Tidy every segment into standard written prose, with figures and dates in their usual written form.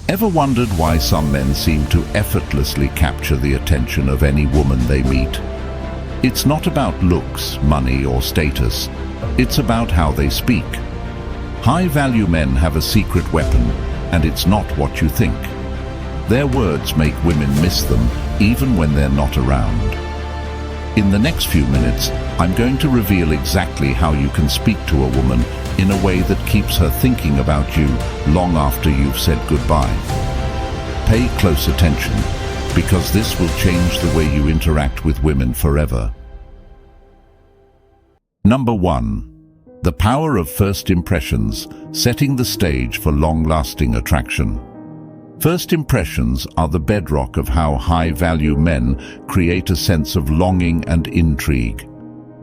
Ever wondered why some men seem to effortlessly capture the attention of any woman they meet? It's not about looks, money, or status. It's about how they speak. High-value men have a secret weapon, and it's not what you think. Their words make women miss them, even when they're not around. In the next few minutes, I'm going to reveal exactly how you can speak to a woman in a way that keeps her thinking about you long after you've said goodbye. Pay close attention, because this will change the way you interact with women forever. Number 1. The power of first impressions, setting the stage for long-lasting attraction. First impressions are the bedrock of how high-value men create a sense of longing and intrigue.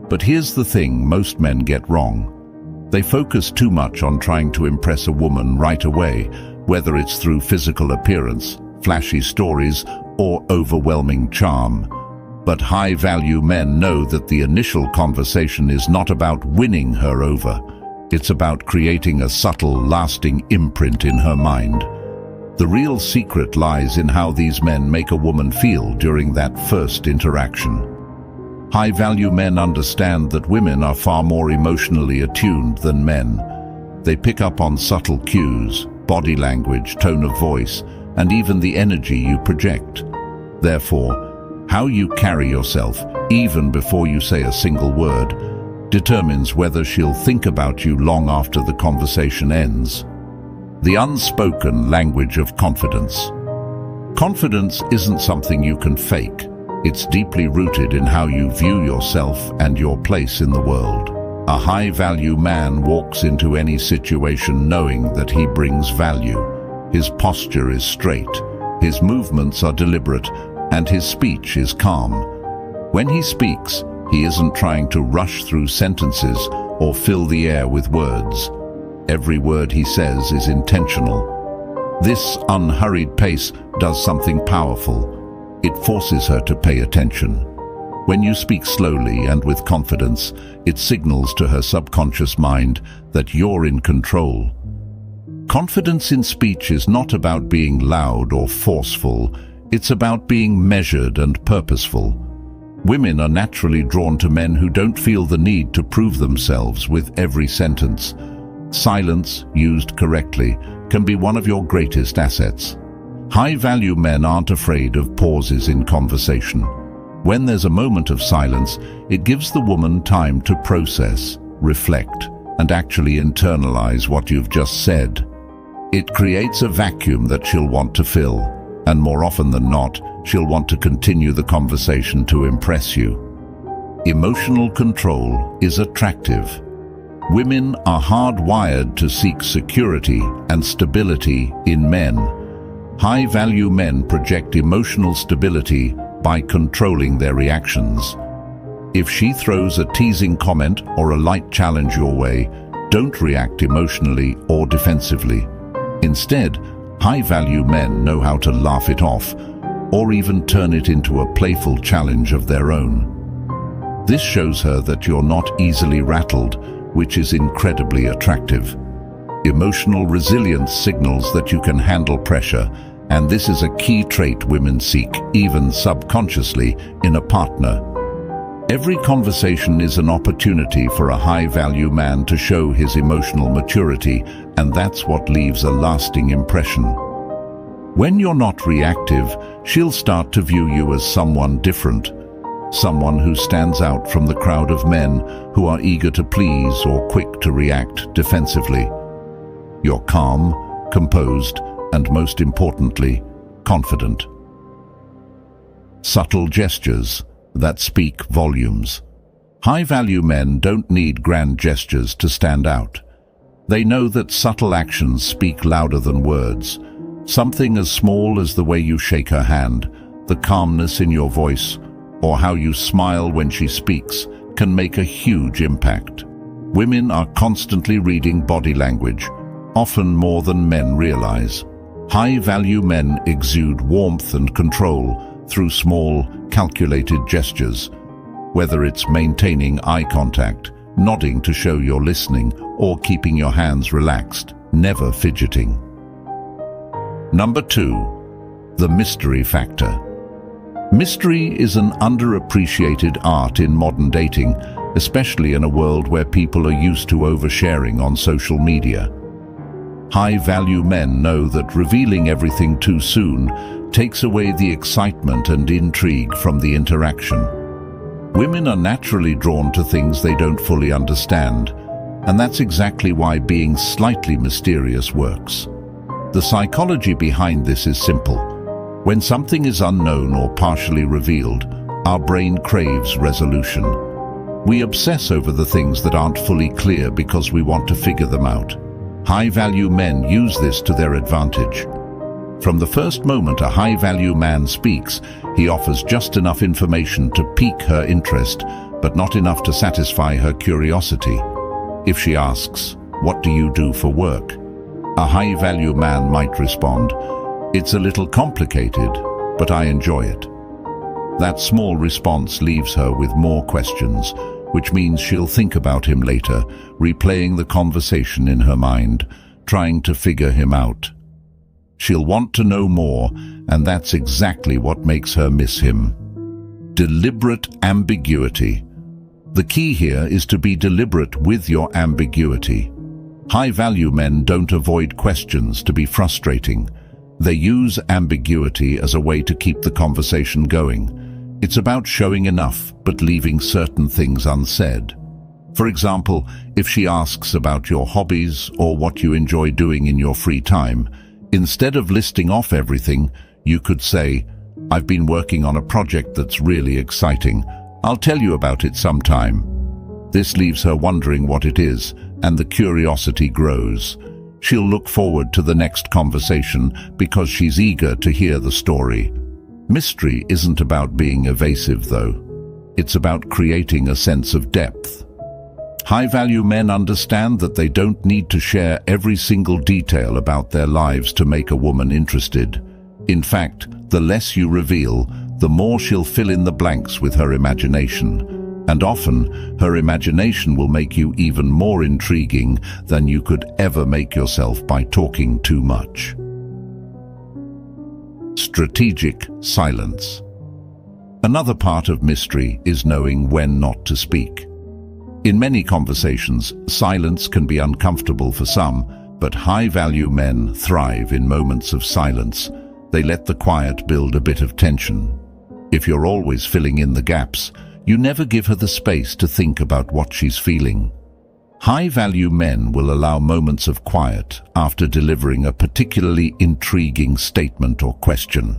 But here's the thing most men get wrong. They focus too much on trying to impress a woman right away, whether it's through physical appearance, flashy stories, or overwhelming charm. But high-value men know that the initial conversation is not about winning her over. It's about creating a subtle, lasting imprint in her mind. The real secret lies in how these men make a woman feel during that first interaction. High-value men understand that women are far more emotionally attuned than men. They pick up on subtle cues, body language, tone of voice, and even the energy you project. Therefore, how you carry yourself, even before you say a single word, determines whether she'll think about you long after the conversation ends. The unspoken language of confidence. Confidence isn't something you can fake. It's deeply rooted in how you view yourself and your place in the world. A high-value man walks into any situation knowing that he brings value. His posture is straight, his movements are deliberate, and his speech is calm. When he speaks, he isn't trying to rush through sentences or fill the air with words. Every word he says is intentional. This unhurried pace does something powerful. It forces her to pay attention. When you speak slowly and with confidence, it signals to her subconscious mind that you're in control. Confidence in speech is not about being loud or forceful. It's about being measured and purposeful. Women are naturally drawn to men who don't feel the need to prove themselves with every sentence. Silence, used correctly, can be one of your greatest assets. High-value men aren't afraid of pauses in conversation. When there's a moment of silence, it gives the woman time to process, reflect, and actually internalize what you've just said. It creates a vacuum that she'll want to fill, and more often than not, she'll want to continue the conversation to impress you. Emotional control is attractive. Women are hardwired to seek security and stability in men. High-value men project emotional stability by controlling their reactions. If she throws a teasing comment or a light challenge your way, don't react emotionally or defensively. Instead, high-value men know how to laugh it off or even turn it into a playful challenge of their own. This shows her that you're not easily rattled, which is incredibly attractive. Emotional resilience signals that you can handle pressure, and this is a key trait women seek, even subconsciously, in a partner. Every conversation is an opportunity for a high-value man to show his emotional maturity, and that's what leaves a lasting impression. When you're not reactive, she'll start to view you as someone different. Someone who stands out from the crowd of men who are eager to please or quick to react defensively. You're calm, composed, and most importantly, confident. Subtle gestures that speak volumes. High-value men don't need grand gestures to stand out. They know that subtle actions speak louder than words. Something as small as the way you shake her hand, the calmness in your voice, or how you smile when she speaks can make a huge impact. Women are constantly reading body language, often more than men realize. High-value men exude warmth and control through small, calculated gestures, whether it's maintaining eye contact, nodding to show you're listening, or keeping your hands relaxed, never fidgeting. Number 2. The mystery factor. Mystery is an underappreciated art in modern dating, especially in a world where people are used to oversharing on social media. High-value men know that revealing everything too soon takes away the excitement and intrigue from the interaction. Women are naturally drawn to things they don't fully understand, and that's exactly why being slightly mysterious works. The psychology behind this is simple. When something is unknown or partially revealed, our brain craves resolution. We obsess over the things that aren't fully clear because we want to figure them out. High-value men use this to their advantage. From the first moment a high-value man speaks, he offers just enough information to pique her interest, but not enough to satisfy her curiosity. If she asks, "What do you do for work?" a high-value man might respond, "It's a little complicated, but I enjoy it." That small response leaves her with more questions, which means she'll think about him later, replaying the conversation in her mind, trying to figure him out. She'll want to know more, and that's exactly what makes her miss him. Deliberate ambiguity. The key here is to be deliberate with your ambiguity. High-value men don't avoid questions to be frustrating. They use ambiguity as a way to keep the conversation going. It's about showing enough, but leaving certain things unsaid. For example, if she asks about your hobbies or what you enjoy doing in your free time, instead of listing off everything, you could say, "I've been working on a project that's really exciting. I'll tell you about it sometime." This leaves her wondering what it is, and the curiosity grows. She'll look forward to the next conversation because she's eager to hear the story. Mystery isn't about being evasive, though. It's about creating a sense of depth. High-value men understand that they don't need to share every single detail about their lives to make a woman interested. In fact, the less you reveal, the more she'll fill in the blanks with her imagination. And often, her imagination will make you even more intriguing than you could ever make yourself by talking too much. Strategic silence. Another part of mystery is knowing when not to speak. In many conversations, silence can be uncomfortable for some, but high-value men thrive in moments of silence. They let the quiet build a bit of tension. If you're always filling in the gaps, you never give her the space to think about what she's feeling. High-value men will allow moments of quiet after delivering a particularly intriguing statement or question.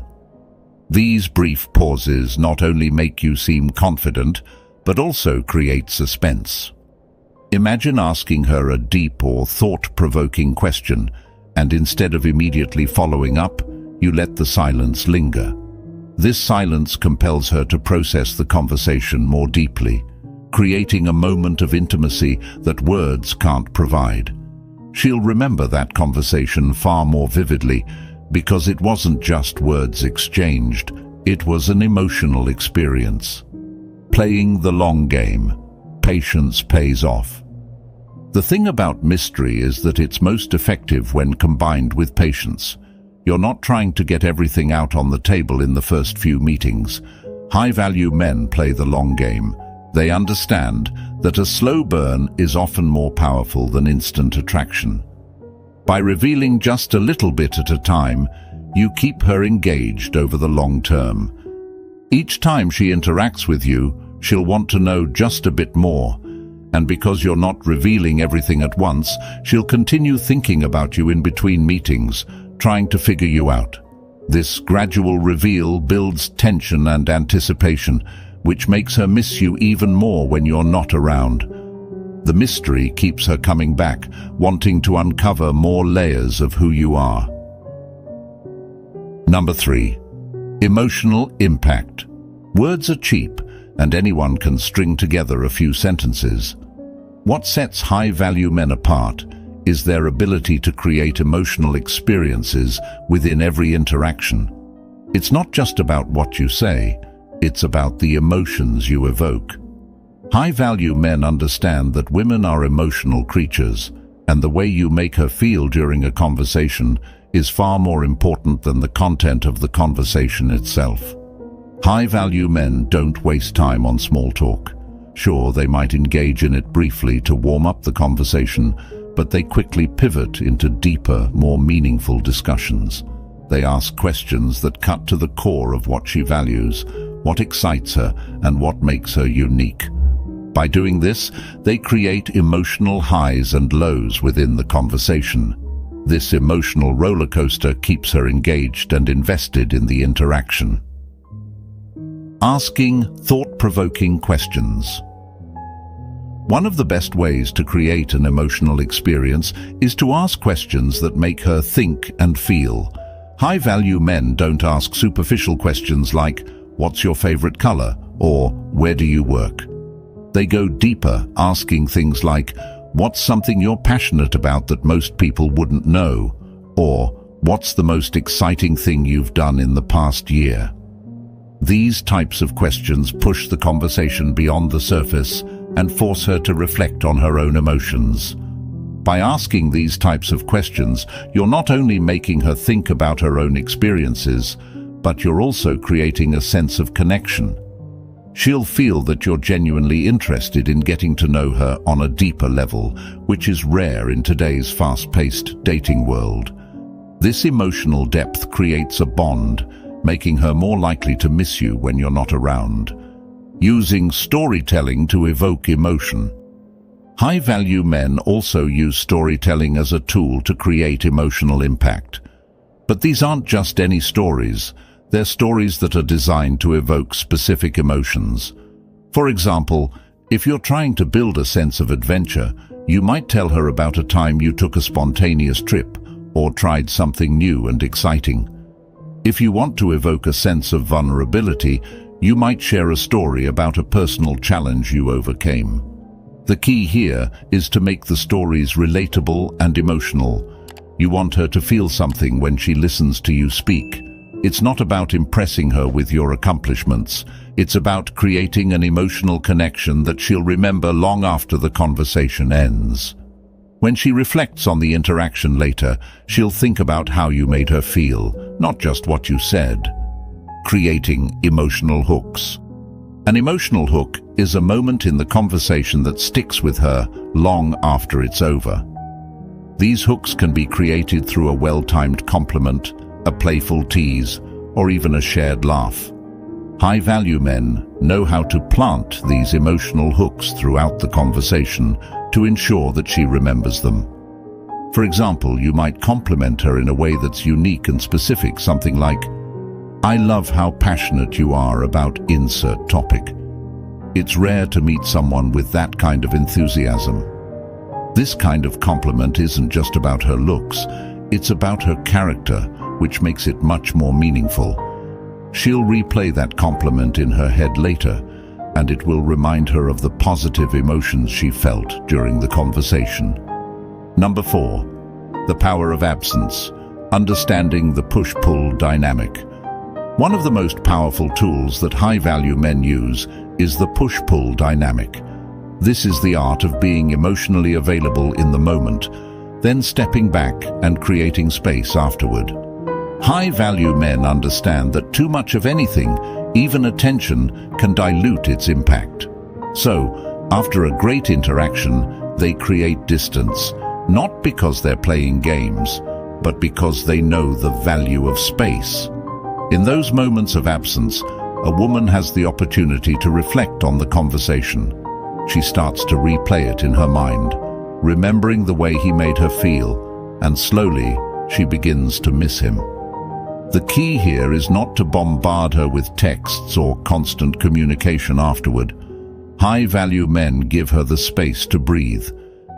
These brief pauses not only make you seem confident, but also create suspense. Imagine asking her a deep or thought-provoking question, and instead of immediately following up, you let the silence linger. This silence compels her to process the conversation more deeply, creating a moment of intimacy that words can't provide. She'll remember that conversation far more vividly because it wasn't just words exchanged, it was an emotional experience. Playing the long game. Patience pays off. The thing about mystery is that it's most effective when combined with patience. You're not trying to get everything out on the table in the first few meetings. High-value men play the long game. They understand that a slow burn is often more powerful than instant attraction. By revealing just a little bit at a time, you keep her engaged over the long term. Each time she interacts with you, she'll want to know just a bit more. And because you're not revealing everything at once, she'll continue thinking about you in between meetings, trying to figure you out. This gradual reveal builds tension and anticipation, which makes her miss you even more when you're not around. The mystery keeps her coming back, wanting to uncover more layers of who you are. Number 3. Emotional impact. Words are cheap, and anyone can string together a few sentences. What sets high-value men apart is their ability to create emotional experiences within every interaction. It's not just about what you say, it's about the emotions you evoke. High-value men understand that women are emotional creatures, and the way you make her feel during a conversation is far more important than the content of the conversation itself. High-value men don't waste time on small talk. Sure, they might engage in it briefly to warm up the conversation, but they quickly pivot into deeper, more meaningful discussions. They ask questions that cut to the core of what she values, what excites her, and what makes her unique. By doing this, they create emotional highs and lows within the conversation. This emotional roller coaster keeps her engaged and invested in the interaction. Asking thought-provoking questions. One of the best ways to create an emotional experience is to ask questions that make her think and feel. High-value men don't ask superficial questions like, "What's your favorite color?" or "Where do you work?" They go deeper, asking things like, "What's something you're passionate about that most people wouldn't know?" or "What's the most exciting thing you've done in the past year?" These types of questions push the conversation beyond the surface and force her to reflect on her own emotions. By asking these types of questions, you're not only making her think about her own experiences, but you're also creating a sense of connection. She'll feel that you're genuinely interested in getting to know her on a deeper level, which is rare in today's fast-paced dating world. This emotional depth creates a bond, making her more likely to miss you when you're not around. Using storytelling to evoke emotion. High-value men also use storytelling as a tool to create emotional impact. But these aren't just any stories. They're stories that are designed to evoke specific emotions. For example, if you're trying to build a sense of adventure, you might tell her about a time you took a spontaneous trip or tried something new and exciting. If you want to evoke a sense of vulnerability, you might share a story about a personal challenge you overcame. The key here is to make the stories relatable and emotional. You want her to feel something when she listens to you speak. It's not about impressing her with your accomplishments. It's about creating an emotional connection that she'll remember long after the conversation ends. When she reflects on the interaction later, she'll think about how you made her feel, not just what you said. Creating emotional hooks. An emotional hook is a moment in the conversation that sticks with her long after it's over. These hooks can be created through a well-timed compliment, a playful tease, or even a shared laugh. High-value men know how to plant these emotional hooks throughout the conversation to ensure that she remembers them. For example, you might compliment her in a way that's unique and specific, something like, "I love how passionate you are about insert topic. It's rare to meet someone with that kind of enthusiasm." This kind of compliment isn't just about her looks, it's about her character, which makes it much more meaningful. She'll replay that compliment in her head later, and it will remind her of the positive emotions she felt during the conversation. Number 4, the power of absence, understanding the push-pull dynamic. One of the most powerful tools that high-value men use is the push-pull dynamic. This is the art of being emotionally available in the moment, then stepping back and creating space afterward. High-value men understand that too much of anything, even attention, can dilute its impact. So, after a great interaction, they create distance, not because they're playing games, but because they know the value of space. In those moments of absence, a woman has the opportunity to reflect on the conversation. She starts to replay it in her mind, remembering the way he made her feel, and slowly she begins to miss him. The key here is not to bombard her with texts or constant communication afterward. High-value men give her the space to breathe,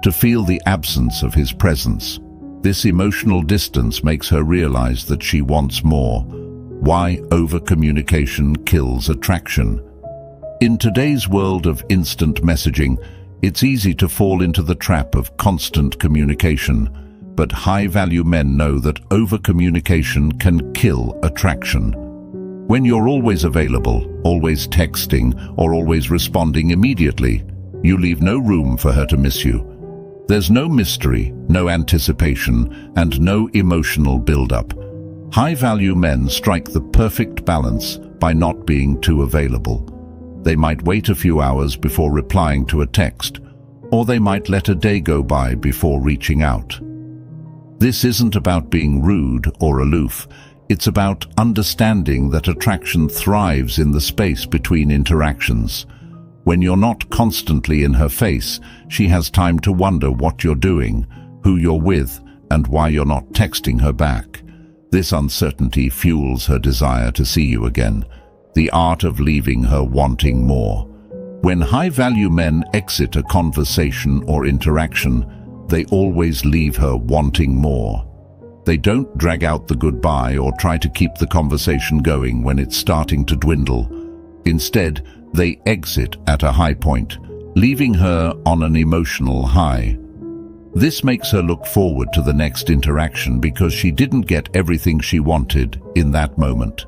to feel the absence of his presence. This emotional distance makes her realize that she wants more. Why over-communication kills attraction. In today's world of instant messaging, it's easy to fall into the trap of constant communication, but high-value men know that over-communication can kill attraction. When you're always available, always texting, or always responding immediately, you leave no room for her to miss you. There's no mystery, no anticipation, and no emotional build-up. High-value men strike the perfect balance by not being too available. They might wait a few hours before replying to a text, or they might let a day go by before reaching out. This isn't about being rude or aloof. It's about understanding that attraction thrives in the space between interactions. When you're not constantly in her face, she has time to wonder what you're doing, who you're with, and why you're not texting her back. This uncertainty fuels her desire to see you again, the art of leaving her wanting more. When high-value men exit a conversation or interaction, they always leave her wanting more. They don't drag out the goodbye or try to keep the conversation going when it's starting to dwindle. Instead, they exit at a high point, leaving her on an emotional high. This makes her look forward to the next interaction because she didn't get everything she wanted in that moment.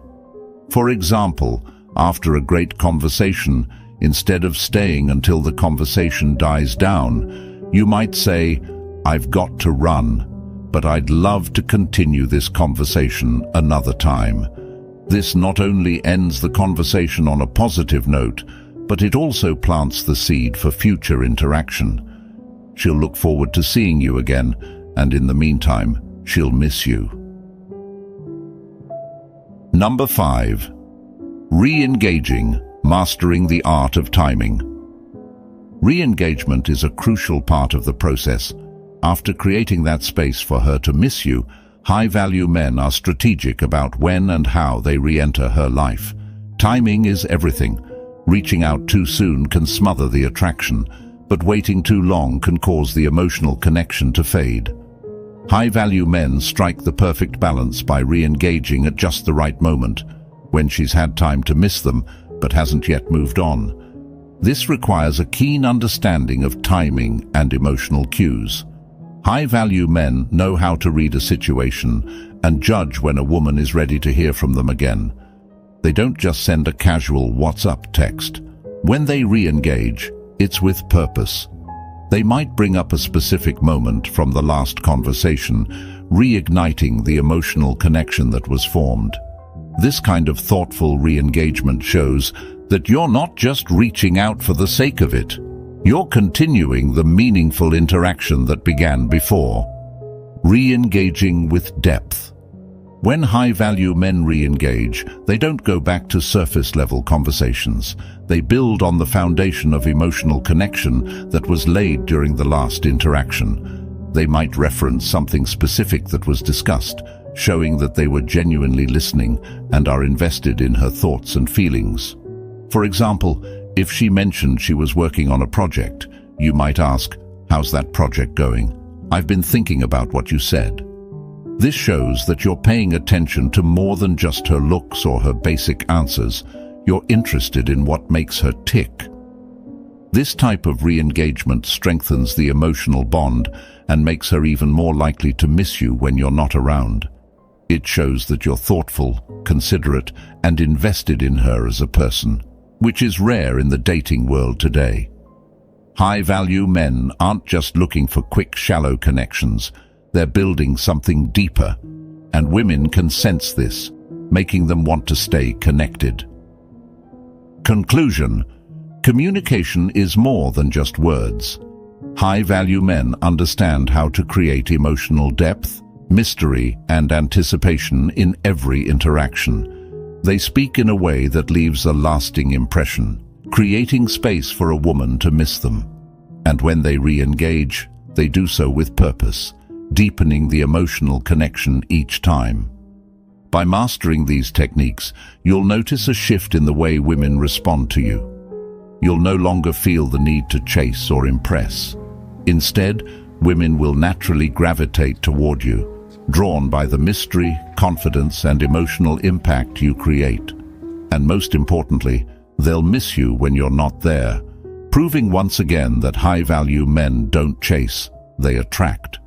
For example, after a great conversation, instead of staying until the conversation dies down, you might say, "I've got to run, but I'd love to continue this conversation another time." This not only ends the conversation on a positive note, but it also plants the seed for future interaction. She'll look forward to seeing you again, and in the meantime, she'll miss you. Number 5. Re-engaging, mastering the art of timing. Re-engagement is a crucial part of the process. After creating that space for her to miss you, high-value men are strategic about when and how they re-enter her life. Timing is everything. Reaching out too soon can smother the attraction, but waiting too long can cause the emotional connection to fade. High-value men strike the perfect balance by re-engaging at just the right moment, when she's had time to miss them but hasn't yet moved on. This requires a keen understanding of timing and emotional cues. High-value men know how to read a situation and judge when a woman is ready to hear from them again. They don't just send a casual "What's up" text. When they re-engage, it's with purpose. They might bring up a specific moment from the last conversation, reigniting the emotional connection that was formed. This kind of thoughtful re-engagement shows that you're not just reaching out for the sake of it. You're continuing the meaningful interaction that began before. Re-engaging with depth. When high-value men re-engage, they don't go back to surface-level conversations. They build on the foundation of emotional connection that was laid during the last interaction. They might reference something specific that was discussed, showing that they were genuinely listening and are invested in her thoughts and feelings. For example, if she mentioned she was working on a project, you might ask, "How's that project going? I've been thinking about what you said." This shows that you're paying attention to more than just her looks or her basic answers. You're interested in what makes her tick. This type of re-engagement strengthens the emotional bond and makes her even more likely to miss you when you're not around. It shows that you're thoughtful, considerate, and invested in her as a person, which is rare in the dating world today. High-value men aren't just looking for quick, shallow connections. They're building something deeper, and women can sense this, making them want to stay connected. Conclusion: communication is more than just words. High-value men understand how to create emotional depth, mystery, and anticipation in every interaction. They speak in a way that leaves a lasting impression, creating space for a woman to miss them. And when they re-engage, they do so with purpose, deepening the emotional connection each time. By mastering these techniques, you'll notice a shift in the way women respond to you. You'll no longer feel the need to chase or impress. Instead, women will naturally gravitate toward you, drawn by the mystery, confidence, and emotional impact you create. And most importantly, they'll miss you when you're not there, proving once again that high-value men don't chase, they attract.